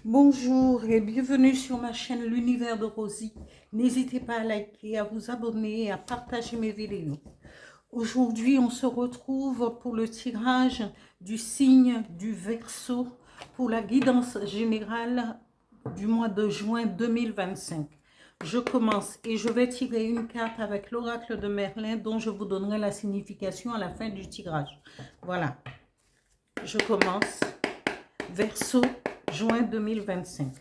Bonjour et bienvenue sur ma chaîne L'Univers de Rosie. N'hésitez pas à liker, à vous abonner et à partager mes vidéos. Aujourd'hui, on se retrouve pour le tirage du signe du Verseau pour la guidance générale du mois de juin 2025. Je commence et je vais tirer une carte avec l'oracle de Merlin dont je vous donnerai la signification à la fin du tirage. Voilà, je commence. Verseau, juin 2025.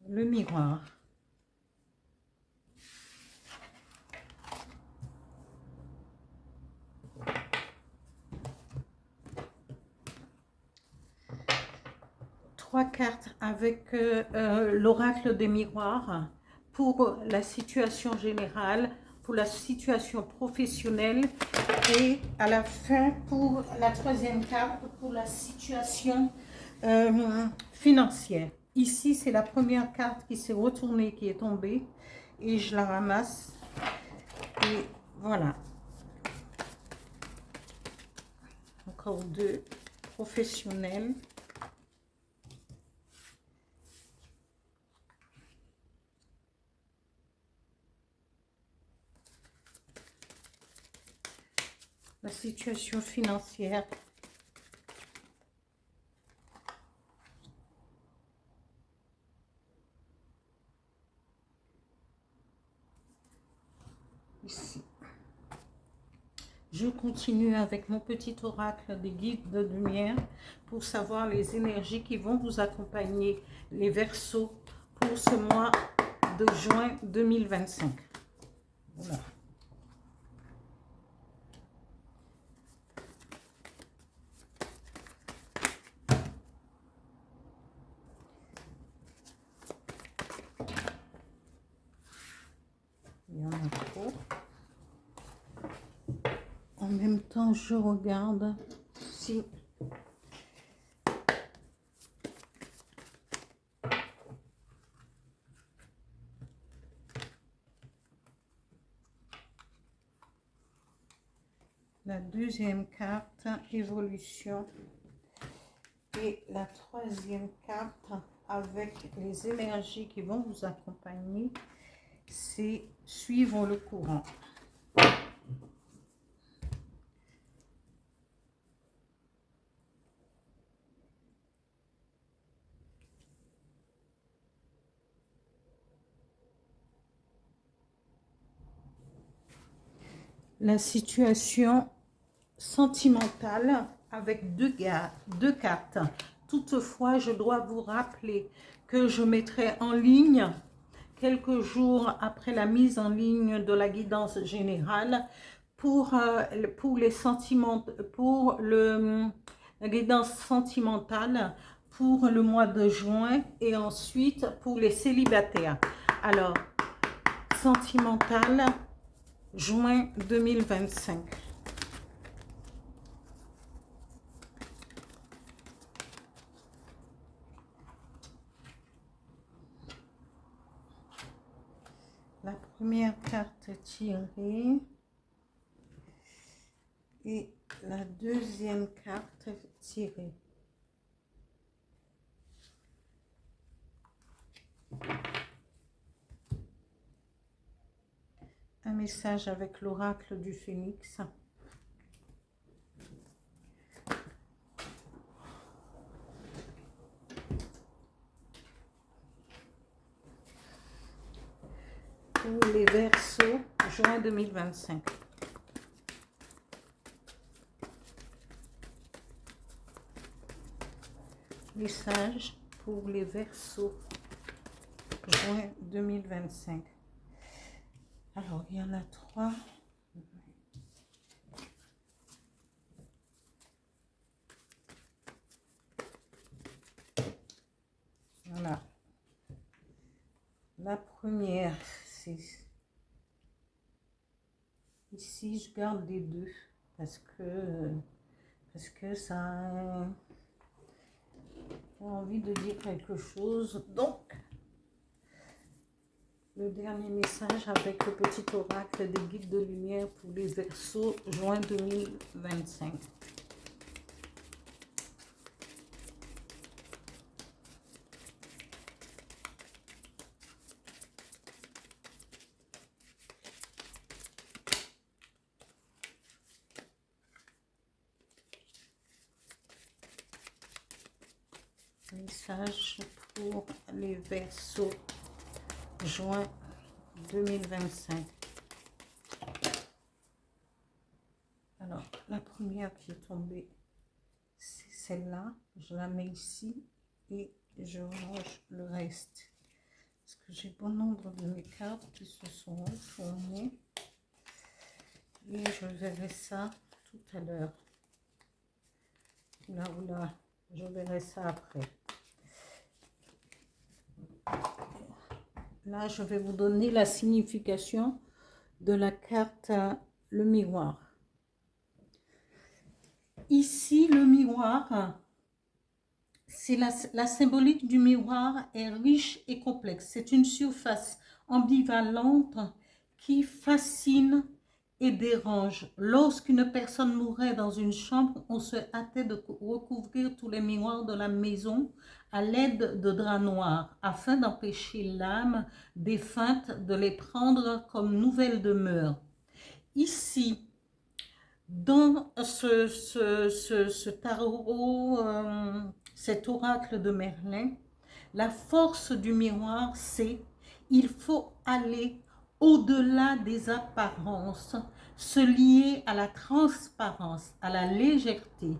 Le miroir. Trois cartes avec l'oracle des miroirs pour la situation générale, pour la situation professionnelle et à la fin pour la troisième carte pour la situation financière. Ici, c'est la première carte qui s'est retournée, qui est tombée et je la ramasse et voilà. Encore deux, professionnels. La situation financière. Ici. Je continue avec mon petit oracle des guides de lumière pour savoir les énergies qui vont vous accompagner, les Verseaux, pour ce mois de juin 2025. Voilà. Il y en a trop. En même temps, je regarde si la deuxième carte, évolution, et la troisième carte avec les énergies qui vont vous accompagner, c'est suivre le courant. La situation sentimentale avec deux cartes. Toutefois, je dois vous rappeler que je mettrai en ligne quelques jours après la mise en ligne de la guidance générale pour les sentiments, pour la guidance sentimentale pour le mois de juin et ensuite pour les célibataires. Alors, sentimentale, juin 2025. La première carte tirée et la deuxième carte tirée. Un message avec l'oracle du phénix. Pour les Verseaux, juin 2025. Message pour les Verseaux, juin 2025. Alors, il y en a trois. Voilà. La première, c'est ici, je garde les deux parce Est-ce que ça a envie de dire quelque chose? Donc, le dernier message avec le petit oracle des guides de lumière pour les Verseaux, juin 2025. Message pour les Verseaux, juin 2025. Alors, la première qui est tombée, c'est celle-là. Je la mets ici et je range le reste. Parce que j'ai bon nombre de mes cartes qui se sont retournées. Et je verrai ça tout à l'heure. Là, je verrai ça après. Là, je vais vous donner la signification de la carte le miroir. Ici, le miroir, c'est la symbolique du miroir est riche et complexe. C'est une surface ambivalente qui fascine et dérange. Lorsqu'une personne mourait dans une chambre, on se hâtait de recouvrir tous les miroirs de la maison à l'aide de draps noirs, afin d'empêcher l'âme défunte de les prendre comme nouvelle demeure. Ici, dans ce tarot, cet oracle de Merlin, la force du miroir, c'est il faut aller au-delà des apparences, se lier à la transparence, à la légèreté.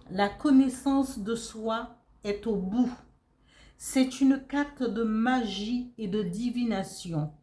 La connaissance de soi est au bout. C'est une carte de magie et de divination.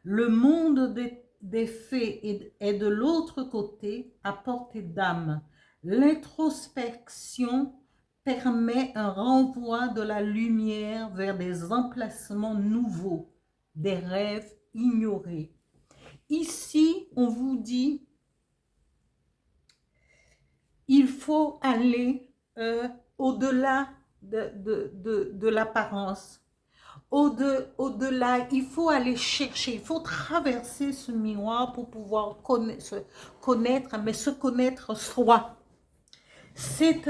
Le monde des fées est de l'autre côté, à portée d'âme. L'introspection permet un renvoi de la lumière vers des emplacements nouveaux, des rêves ignorés. Ici, on vous dit, il faut aller au-delà de l'apparence. Au-delà, il faut aller chercher, il faut traverser ce miroir pour pouvoir connaître, mais se connaître soi. C'est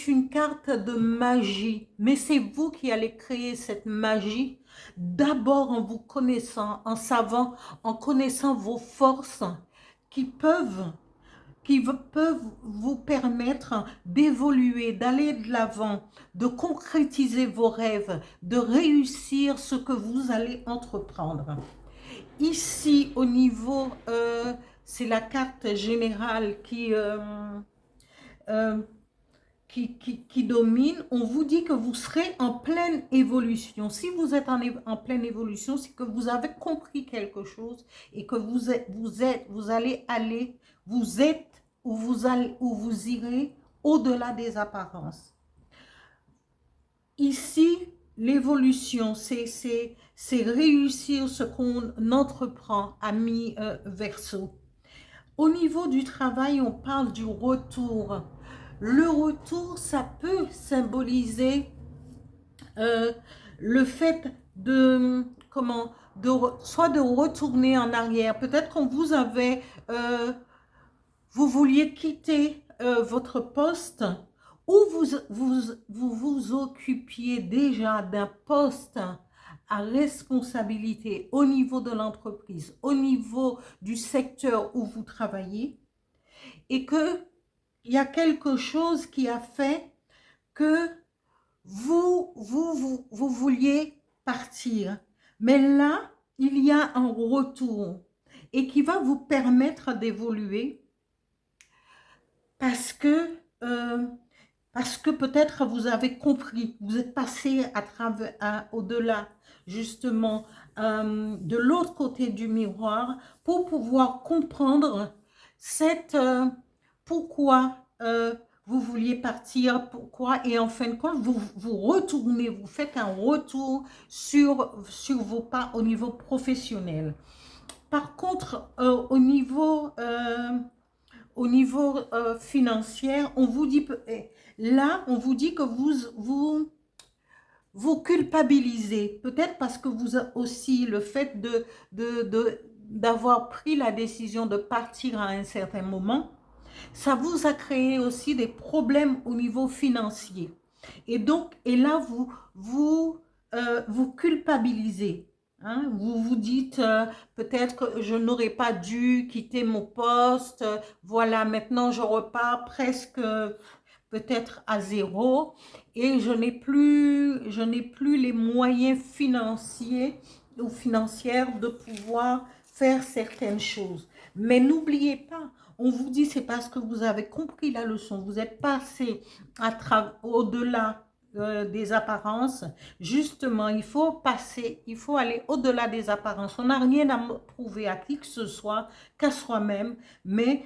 une carte de magie, mais c'est vous qui allez créer cette magie, d'abord en vous connaissant, en connaissant vos forces qui peuvent vous permettre d'évoluer, d'aller de l'avant, de concrétiser vos rêves, de réussir ce que vous allez entreprendre. Ici, au niveau, c'est la carte générale qui domine. On vous dit que vous serez en pleine évolution. Si vous êtes en pleine évolution, c'est que vous avez compris quelque chose et que vous irez au-delà des apparences. Ici, l'évolution, c'est réussir ce qu'on entreprend, amis Verseau. Au niveau du travail, on parle du retour. Le retour, ça peut symboliser le fait soit de retourner en arrière. Peut-être qu'on vous avait, vous vouliez quitter votre poste ou vous occupiez déjà d'un poste à responsabilité au niveau de l'entreprise, au niveau du secteur où vous travaillez, et que il y a quelque chose qui a fait que vous vouliez partir. Mais là, il y a un retour et qui va vous permettre d'évoluer parce que peut-être vous avez compris, vous êtes passé au-delà, justement, de l'autre côté du miroir pour pouvoir comprendre pourquoi vous vouliez partir, pourquoi, et en fin de compte, vous retournez, vous faites un retour sur vos pas au niveau professionnel. Par contre, au au niveau financier, on vous dit, là, on vous dit que vous culpabilisez, peut-être parce que vous avez aussi le fait d'avoir pris la décision de partir à un certain moment, ça vous a créé aussi des problèmes au niveau financier. Et donc, et là, vous culpabilisez. Hein, vous vous dites, peut-être que je n'aurais pas dû quitter mon poste, voilà, maintenant je repars presque peut-être à zéro et je n'ai plus les moyens financiers ou financières de pouvoir faire certaines choses. Mais n'oubliez pas, on vous dit c'est parce que vous avez compris la leçon, vous êtes passé au-delà des apparences. Justement, il faut aller au-delà des apparences. On n'a rien à prouver à qui que ce soit, qu'à soi-même, mais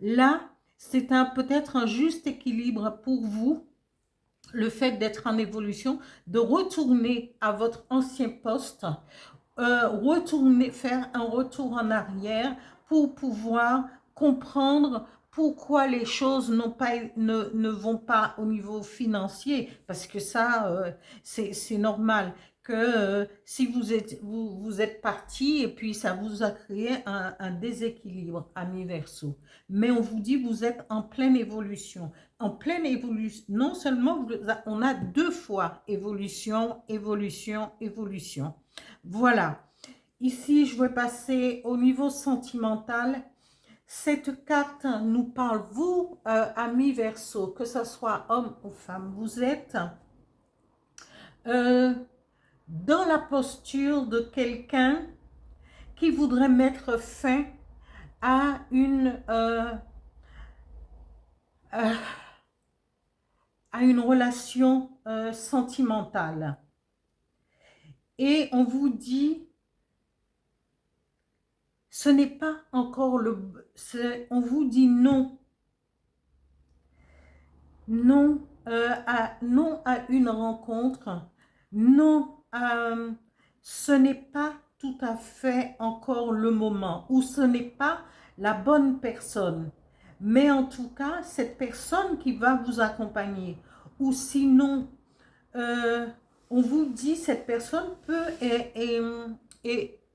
là, c'est peut-être un juste équilibre pour vous, le fait d'être en évolution, de retourner à votre ancien poste, faire un retour en arrière pour pouvoir comprendre pourquoi les choses ne vont pas au niveau financier, parce que ça, c'est normal que si vous êtes parti et puis ça vous a créé un déséquilibre, ami Verseau. Mais on vous dit vous êtes en pleine évolution. En pleine évolution, non seulement on a 2 fois évolution, évolution, évolution. Voilà. Ici, je vais passer au niveau sentimental. Cette carte nous parle, vous, amis Verseau, que ce soit homme ou femme, vous êtes dans la posture de quelqu'un qui voudrait mettre fin à une relation sentimentale. Et on vous dit, ce n'est pas encore on vous dit non. Non, non à une rencontre. Non, ce n'est pas tout à fait encore le moment. Ou ce n'est pas la bonne personne. Mais en tout cas, cette personne qui va vous accompagner. Ou sinon, on vous dit cette personne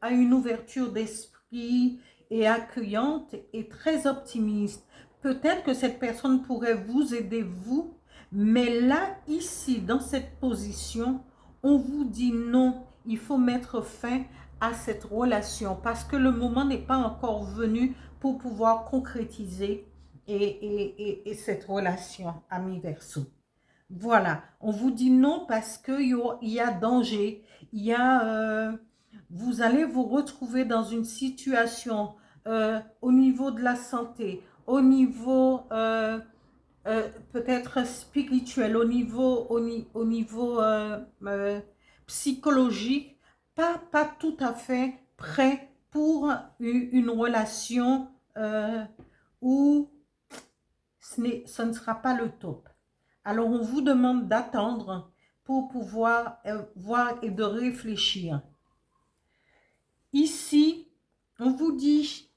a une ouverture d'esprit et accueillante et très optimiste. Peut-être que cette personne pourrait vous aider, vous, mais là, ici, dans cette position, on vous dit non, il faut mettre fin à cette relation parce que le moment n'est pas encore venu pour pouvoir concrétiser et cette relation, ami Verseau. Voilà, on vous dit non parce qu'il y a danger, vous allez vous retrouver dans une situation au niveau de la santé, au niveau peut-être spirituel, au niveau psychologique, pas tout à fait prêt pour une relation où ce ne sera pas le top. Alors, on vous demande d'attendre pour pouvoir voir et de réfléchir. Ici, on vous dit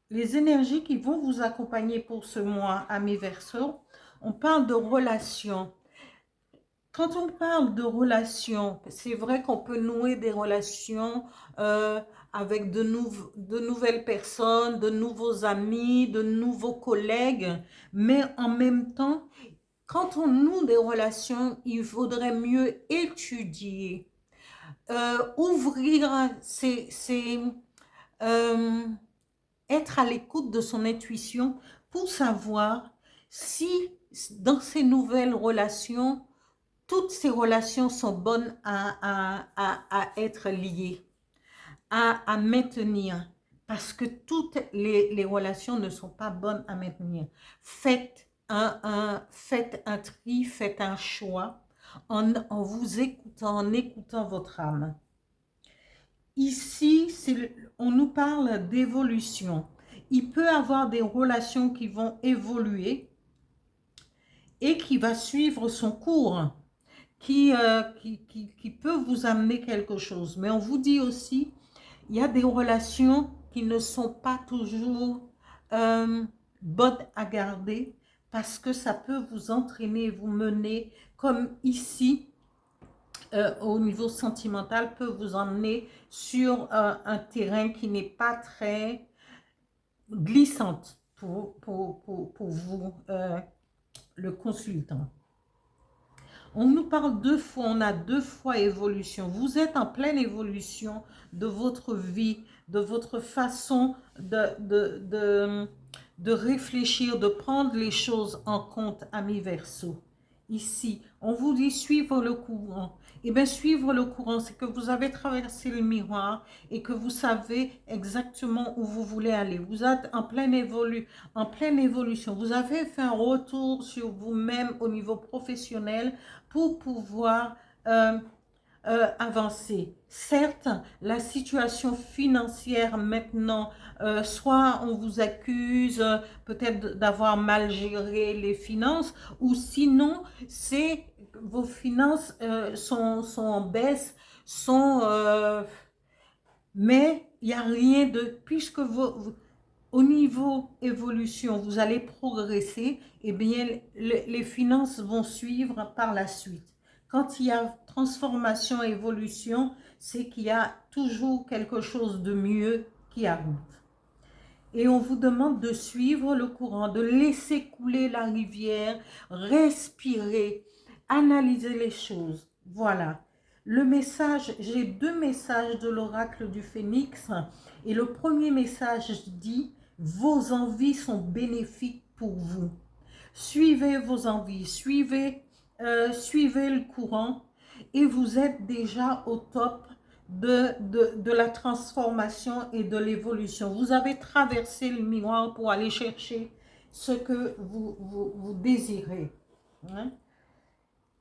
les énergies qui vont vous accompagner pour ce mois, amis Verseaux. On parle de relations. Quand on parle de relations, c'est vrai qu'on peut nouer des relations avec de nouvelles personnes, de nouveaux amis, de nouveaux collègues, mais en même temps, quand on noue des relations, il vaudrait mieux étudier, ouvrir être à l'écoute de son intuition pour savoir si dans ces nouvelles relations, toutes ces relations sont bonnes à être liées, à maintenir. Parce que toutes les relations ne sont pas bonnes à maintenir. Faites un tri, faites un choix en vous écoutant, en écoutant votre âme. Ici, on nous parle d'évolution. Il peut y avoir des relations qui vont évoluer et qui va suivre son cours, qui peut vous amener quelque chose. Mais on vous dit aussi, il y a des relations qui ne sont pas toujours bonnes à garder, parce que ça peut vous entraîner, vous mener, comme ici, au niveau sentimental, peut vous emmener sur un terrain qui n'est pas très glissante pour vous, le consultant. On nous parle deux fois, on a deux fois évolution. Vous êtes en pleine évolution de votre vie, de votre façon de réfléchir, de prendre les choses en compte, amis Verseau. Ici, on vous dit suivre le courant. Eh bien, suivre le courant, c'est que vous avez traversé le miroir et que vous savez exactement où vous voulez aller. Vous êtes en pleine évolution. Vous avez fait un retour sur vous-même au niveau professionnel pour pouvoir avancer. Certes, la situation financière maintenant, soit on vous accuse peut-être d'avoir mal géré les finances, ou sinon, c'est vos finances sont en baisse, mais il n'y a rien de... Puisque au niveau évolution, vous allez progresser, et bien, les finances vont suivre par la suite. Quand il y a transformation, évolution, c'est qu'il y a toujours quelque chose de mieux qui arrive. Et on vous demande de suivre le courant, de laisser couler la rivière, respirer, analyser les choses. Voilà. Le message, j'ai deux messages de l'oracle du Phénix. Et le premier message dit, vos envies sont bénéfiques pour vous. Suivez vos envies, suivez le courant et vous êtes déjà au top de la transformation et de l'évolution. Vous avez traversé le miroir pour aller chercher ce que vous désirez. Hein?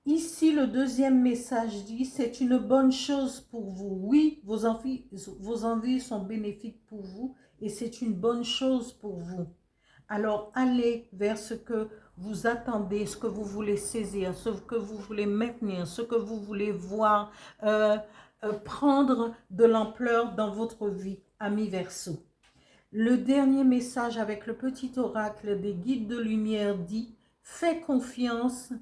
Ici, le deuxième message dit, c'est une bonne chose pour vous. Oui, vos envies sont bénéfiques pour vous et c'est une bonne chose pour vous. Alors, allez vers ce que vous attendez, ce que vous voulez saisir, ce que vous voulez maintenir, ce que vous voulez voir prendre de l'ampleur dans votre vie, amis Verseau. Le dernier message avec le petit oracle des guides de lumière dit, fais confiance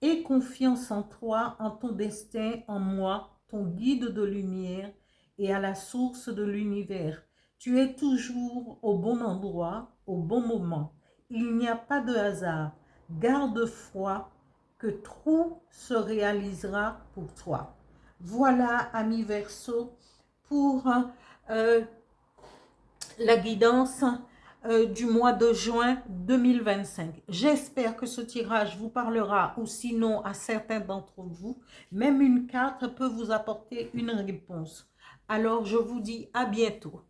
et confiance en toi, en ton destin, en moi, ton guide de lumière et à la source de l'univers. Tu es toujours au bon endroit, au bon moment. Il n'y a pas de hasard. Garde foi que tout se réalisera pour toi. Voilà, amis Verseau, pour la guidance du mois de juin 2025. J'espère que ce tirage vous parlera, ou sinon à certains d'entre vous, même une carte peut vous apporter une réponse. Alors je vous dis à bientôt.